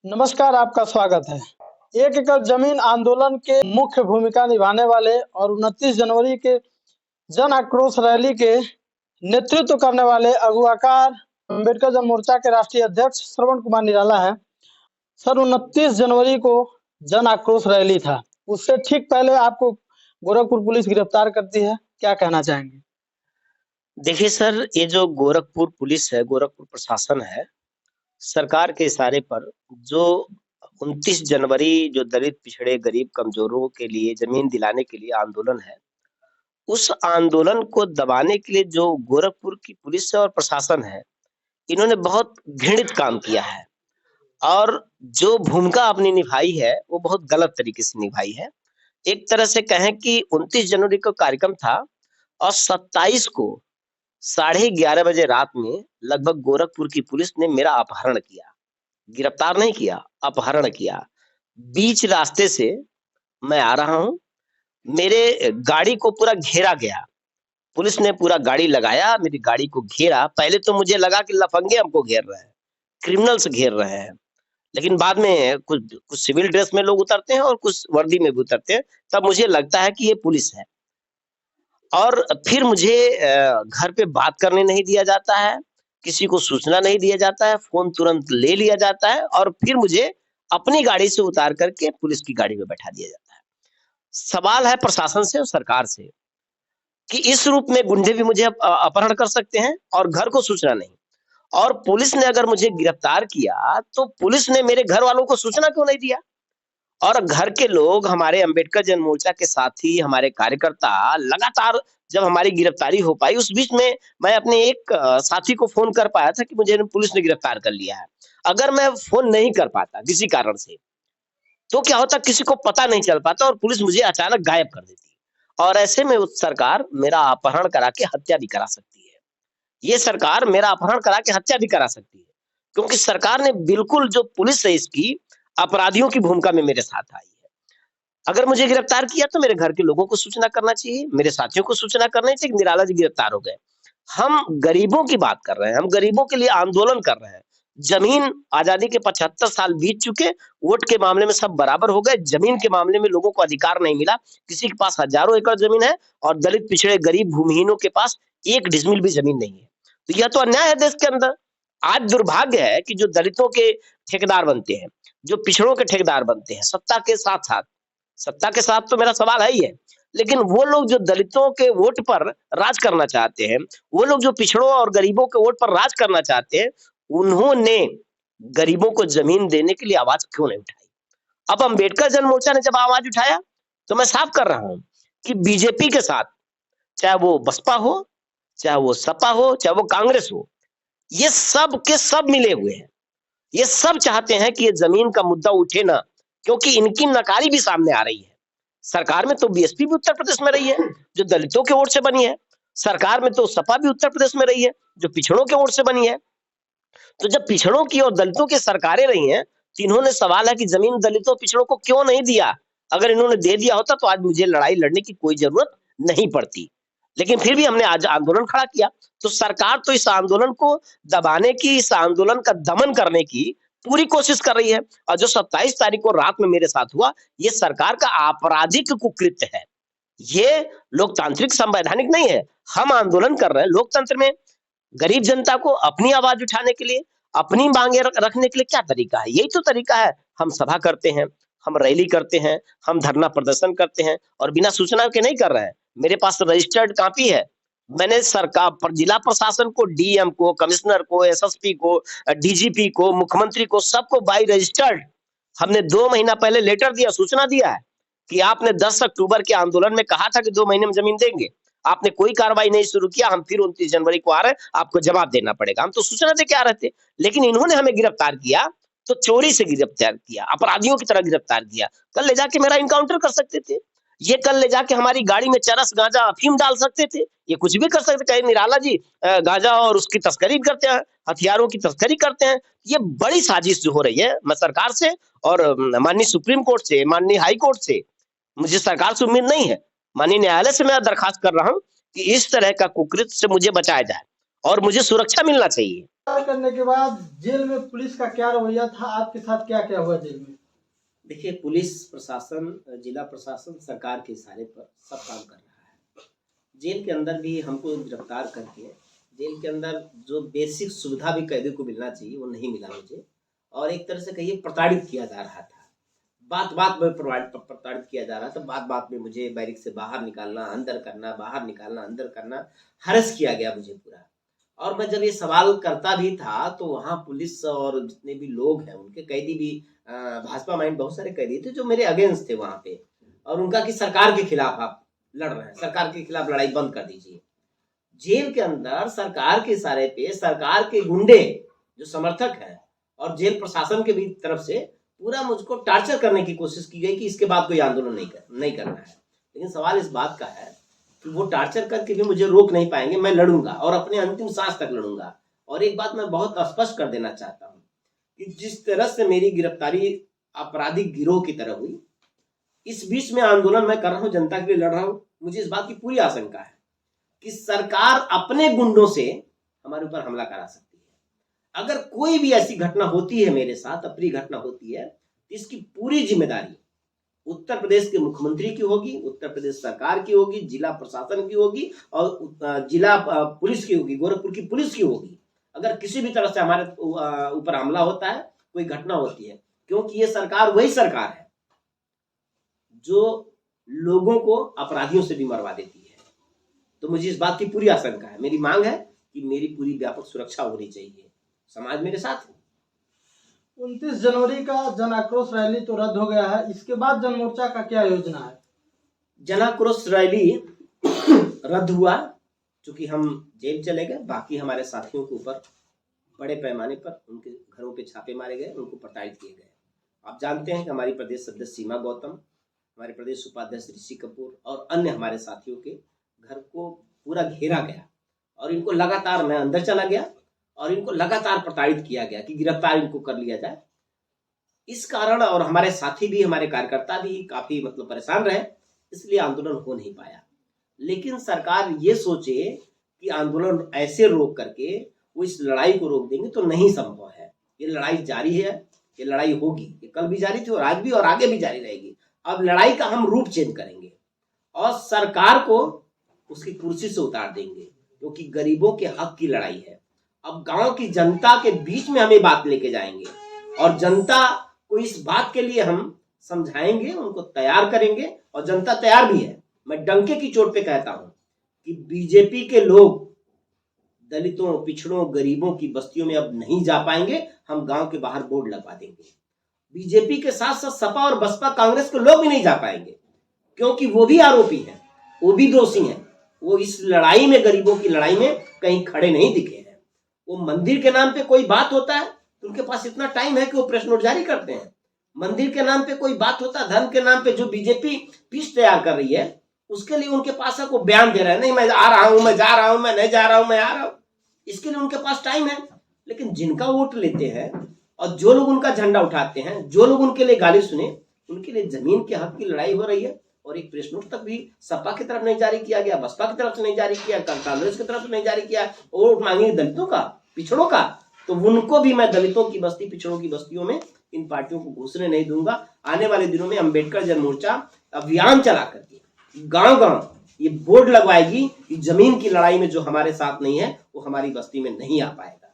नमस्कार, आपका स्वागत है। एक एकड़ जमीन आंदोलन के मुख्य भूमिका निभाने वाले और 29 जनवरी के जन आक्रोश रैली के नेतृत्व करने वाले अगुवाकार अम्बेडकर जन मोर्चा के राष्ट्रीय अध्यक्ष श्रवण कुमार निराला है। सर, 29 जनवरी को जन आक्रोश रैली था, उससे ठीक पहले आपको गोरखपुर पुलिस गिरफ्तार करती है, क्या कहना चाहेंगे? देखिए सर, ये जो गोरखपुर पुलिस है, गोरखपुर प्रशासन है, सरकार के इशारे पर जो 29 जनवरी जो दलित, पिछड़े, गरीब, कमजोरों के लिए जमीन दिलाने के लिए आंदोलन है, उस आंदोलन को दबाने के लिए जो गोरखपुर की पुलिस और प्रशासन है, इन्होंने बहुत घृणित काम किया है और जो भूमिका अपनी निभाई है, वो बहुत गलत तरीके से निभाई है। एक तरह से कहें कि 29 जनवरी को कार्यक्रम था और 27 को 11:30 बजे रात में लगभग गोरखपुर की पुलिस ने मेरा अपहरण किया। गिरफ्तार नहीं किया, अपहरण किया। बीच रास्ते से मैं आ रहा हूँ, मेरे गाड़ी को पूरा घेरा गया। पुलिस ने पूरा गाड़ी लगाया, मेरी गाड़ी को घेरा। पहले तो मुझे लगा कि लफंगे हमको घेर रहे हैं, क्रिमिनल्स घेर रहे हैं। लेकिन बाद में कुछ कुछ सिविल ड्रेस में लोग उतरते हैं और कुछ वर्दी में भी उतरते हैं, तब मुझे लगता है कि ये पुलिस है। और फिर मुझे घर पे बात करने नहीं दिया जाता है, किसी को सूचना नहीं दिया जाता है, फ़ोन तुरंत ले लिया जाता है और फिर मुझे अपनी गाड़ी से उतार करके पुलिस की गाड़ी में बैठा दिया जाता है। सवाल है प्रशासन से और सरकार से कि इस रूप में गुंडे भी मुझे अपहरण कर सकते हैं और घर को सूचना नहीं। और पुलिस ने अगर मुझे गिरफ्तार किया, तो पुलिस ने मेरे घर वालों को सूचना क्यों नहीं दिया? और घर के लोग, हमारे अम्बेडकर जन मोर्चा के साथी, हमारे कार्यकर्ता लगातार जब हमारी गिरफ्तारी हो पाई, उस बीच में मैं अपने एक साथी को फ़ोन कर पाया था कि मुझे पुलिस ने गिरफ्तार कर लिया है। अगर मैं फ़ोन नहीं कर पाता किसी कारण से, तो क्या होता किसी को पता नहीं चल पाता और पुलिस मुझे अचानक गायब कर देती। और ऐसे में उस सरकार मेरा अपहरण करा के हत्या भी करा सकती है। ये सरकार मेरा अपहरण करा के हत्या भी करा सकती है, क्योंकि सरकार ने बिल्कुल जो पुलिस है इसकी, अपराधियों की भूमिका में मेरे साथ आई है। अगर मुझे गिरफ्तार किया तो मेरे घर के लोगों को सूचना करना चाहिए, मेरे साथियों को सूचना करनी चाहिए कि निराला जी गिरफ्तार हो गए। हम गरीबों की बात कर रहे हैं, हम गरीबों के लिए आंदोलन कर रहे हैं। जमीन आज़ादी के 75 साल बीत चुके, वोट के मामले में सब बराबर हो गए, जमीन के मामले में लोगों को अधिकार नहीं मिला। किसी के पास हज़ारों एकड़ जमीन है और दलित, पिछड़े, गरीब, भूमिहीनों के पास 1 डिसमिल भी जमीन नहीं है। तो यह तो अन्याय है देश के अंदर। आज दुर्भाग्य है कि जो दलितों के ठेकेदार बनते हैं, जो पिछड़ों के ठेकेदार बनते हैं, सत्ता के साथ तो मेरा सवाल है ही है, लेकिन वो लोग जो दलितों के वोट पर राज करना चाहते हैं, वो लोग जो पिछड़ों और गरीबों के वोट पर राज करना चाहते हैं, उन्होंने गरीबों को जमीन देने के लिए आवाज क्यों नहीं उठाई? अब अम्बेडकर जन मोर्चा ने जब आवाज उठाया, तो मैं साफ कर रहा हूं कि बीजेपी के साथ, चाहे वो बसपा हो, चाहे वो सपा हो, चाहे वो कांग्रेस हो, ये सब के सब मिले हुए हैं। ये सब चाहते हैं कि ये जमीन का मुद्दा उठे ना, क्योंकि इनकी नकारी भी सामने आ रही है। सरकार में तो बीएसपी भी उत्तर प्रदेश में रही है, जो दलितों के वोट से बनी है। सरकार में तो सपा भी उत्तर प्रदेश में रही है, जो पिछड़ों के वोट से बनी है। तो जब पिछड़ों की और दलितों की सरकारें रही हैं, तो इन्होंने सवाल है कि जमीन दलितों पिछड़ों को क्यों नहीं दिया? अगर इन्होंने दे दिया होता तो आज मुझे लड़ाई लड़ने की कोई जरूरत नहीं पड़ती। लेकिन फिर भी हमने आज आंदोलन खड़ा किया। तो सरकार तो इस आंदोलन को दबाने की, इस आंदोलन का दमन करने की पूरी कोशिश कर रही है। और जो 27 तारीख को रात में मेरे साथ हुआ, ये सरकार का आपराधिक कुकृत्य है। ये लोकतांत्रिक संवैधानिक नहीं है। हम आंदोलन कर रहे हैं लोकतंत्र में, गरीब जनता को अपनी आवाज उठाने के लिए, अपनी मांगे रखने के लिए क्या तरीका है? यही तो तरीका है। हम सभा करते हैं, हम रैली करते हैं, हम धरना प्रदर्शन करते हैं और बिना सूचना के नहीं कर रहे हैं। मेरे पास रजिस्टर्ड कॉपी है। मैंने सरकार पर, जिला प्रशासन को, डीएम को, कमिश्नर को, एसएसपी को, डीजीपी को, मुख्यमंत्री को, सबको बाय रजिस्टर्ड हमने 2 महीना पहले लेटर दिया, सूचना दिया है कि आपने 10 अक्टूबर के आंदोलन में कहा था कि 2 महीने में जमीन देंगे। आपने कोई कार्रवाई नहीं शुरू किया। हम फिर 29 जनवरी को आ रहे हैं, आपको जवाब देना पड़ेगा। हम तो सूचना दे के आ रहे थे, लेकिन इन्होंने हमें गिरफ्तार किया तो चोरी से गिरफ्तार किया, अपराधियों की तरह गिरफ्तार किया। कल ले जाके मेरा इनकाउंटर कर सकते थे। ये कल ले जाके हमारी गाड़ी में चरस, गांजा, अफीम डाल सकते थे। ये कुछ भी कर सकते। कहे निराला जी गांजा और उसकी तस्करी करते हैं, हथियारों की तस्करी करते हैं। ये बड़ी साजिश जो हो रही है, मैं सरकार से और माननीय सुप्रीम कोर्ट से, माननीय हाई कोर्ट से, मुझे सरकार से उम्मीद नहीं है, माननीय न्यायालय से मैं दरखास्त कर रहा हूं कि इस तरह का कुकृत्य से मुझे बचाया जाए और मुझे सुरक्षा मिलना चाहिए। करने के बाद जेल में पुलिस का क्या रवैया था, आपके साथ क्या क्या हुआ जेल में? देखिए, पुलिस प्रशासन, जिला प्रशासन सरकार के इशारे पर सब काम कर रहा है। जेल के अंदर भी हमको गिरफ्तार करके जेल के अंदर जो बेसिक सुविधा भी कैदी को मिलना चाहिए वो नहीं मिला मुझे, और एक तरह से कहिए प्रताड़ित किया जा रहा था। बात बात में प्रताड़ित किया जा रहा था। बात बात में मुझे बैरिक से बाहर निकालना, अंदर करना, बाहर निकालना, अंदर करना, हरस किया गया मुझे पूरा। और मैं जब ये सवाल करता भी था तो वहाँ पुलिस और जितने भी लोग हैं उनके कैदी भी, भाजपा माइंड बहुत सारे कैदी थे जो मेरे अगेंस्ट थे वहाँ पे, और उनका कि सरकार के खिलाफ आप लड़ रहे हैं, सरकार के खिलाफ लड़ाई बंद कर दीजिए। जेल के अंदर सरकार के इशारे पे सरकार के गुंडे जो समर्थक हैं और जेल प्रशासन के भी तरफ से पूरा मुझको टार्चर करने की कोशिश की गई कि इसके बाद कोई आंदोलन नहीं करना है। लेकिन सवाल इस बात का है कि वो टार्चर करके भी मुझे रोक नहीं पाएंगे। मैं लड़ूंगा और अपने अंतिम सांस तक लड़ूंगा। और एक बात मैं बहुत स्पष्ट कर देना चाहता हूँ कि जिस तरह से मेरी गिरफ्तारी आपराधिक गिरोह की तरह हुई, इस बीच में आंदोलन मैं कर रहा हूँ, जनता के लिए लड़ रहा हूँ। मुझे इस बात की पूरी आशंका है कि सरकार अपने गुंडों से हमारे ऊपर हमला करा सकती है। अगर कोई भी ऐसी घटना होती है मेरे साथ, अप्रिय घटना होती है, तो इसकी पूरी जिम्मेदारी उत्तर प्रदेश के मुख्यमंत्री की होगी, उत्तर प्रदेश सरकार की होगी, जिला प्रशासन की होगी और जिला पुलिस की होगी, गोरखपुर की पुलिस की होगी। अगर किसी भी तरह से हमारे ऊपर हमला होता है, कोई घटना होती है, क्योंकि ये सरकार वही सरकार है जो लोगों को अपराधियों से भी मरवा देती है। तो मुझे इस बात की पूरी आशंका है। मेरी मांग है कि मेरी पूरी व्यापक सुरक्षा होनी चाहिए। समाज मेरे साथ है। 29 जनवरी का जन आक्रोश रैली तो रद्द हो गया है, इसके बाद जन मोर्चा का क्या योजना है? जन आक्रोश रैली रद्द हुआ क्योंकि हम जेल चले गए। बाकी हमारे साथियों के ऊपर बड़े पैमाने पर उनके घरों पे छापे मारे गए, उनको प्रताड़ित किए गए। आप जानते हैं कि हमारी प्रदेश सदस्य सीमा गौतम, हमारे प्रदेश उपाध्यक्ष ऋषि कपूर और अन्य हमारे साथियों के घर को पूरा घेरा गया और इनको लगातार, मैं अंदर चला गया और इनको लगातार प्रताड़ित किया गया कि गिरफ्तार इनको कर लिया जाए। इस कारण और हमारे साथी भी, हमारे कार्यकर्ता भी काफी परेशान रहे, इसलिए आंदोलन हो नहीं पाया। लेकिन सरकार ये सोचे कि आंदोलन ऐसे रोक करके वो इस लड़ाई को रोक देंगे तो नहीं संभव है। ये लड़ाई जारी है, ये लड़ाई होगी, ये कल भी जारी थी और आज भी और आगे भी जारी रहेगी। अब लड़ाई का हम रूप चेंज करेंगे और सरकार को उसकी कुर्सी से उतार देंगे, क्योंकि गरीबों के हक की लड़ाई है। अब गांव की जनता के बीच में हम ये बात लेके जाएंगे और जनता को इस बात के लिए हम समझाएंगे, उनको तैयार करेंगे और जनता तैयार भी है। मैं डंके की चोट पे कहता हूं कि बीजेपी के लोग दलितों, पिछड़ों, गरीबों की बस्तियों में अब नहीं जा पाएंगे। हम गांव के बाहर बोर्ड लगवा देंगे। बीजेपी के साथ साथ सपा और बसपा कांग्रेस के लोग भी नहीं जा पाएंगे, क्योंकि वो भी आरोपी हैं, वो भी दोषी हैं। वो इस लड़ाई में, गरीबों की लड़ाई में कहीं खड़े नहीं दिखे हैं। वो मंदिर के नाम पे कोई बात होता है तो उनके पास इतना टाइम है कि वो प्रेस नोट जारी करते हैं। मंदिर के नाम पे कोई बात होता है, धर्म के नाम पे जो बीजेपी पीस तैयार कर रही है, उसके लिए उनके पास है, वो बयान दे रहे हैं, नहीं मैं आ रहा हूं, मैं जा रहा हूं, मैं नहीं जा रहा हूं, मैं आ रहा हूं। इसके लिए उनके पास टाइम है। लेकिन जिनका वोट लेते हैं और जो लोग उनका झंडा उठाते हैं, जो लोग उनके लिए गाली सुने, उनके लिए जमीन के हक की लड़ाई हो रही है। और एक प्रेस नोट तक भी सपा की तरफ नहीं जारी किया गया, बसपा की तरफ से नहीं जारी किया, कांग्रेस की तरफ से नहीं जारी किया। वोट मांगेंगे दलितों का, पिछड़ों का, तो उनको भी मैं दलितों की बस्ती, पिछड़ों की बस्तियों में इन पार्टियों को घुसने नहीं दूंगा। आने वाले दिनों में अंबेडकर जन मोर्चा अभियान चला करके गांव गांव ये बोर्ड लगवाएगी कि जमीन की लड़ाई में जो हमारे साथ नहीं है वो हमारी बस्ती में नहीं आ पाएगा।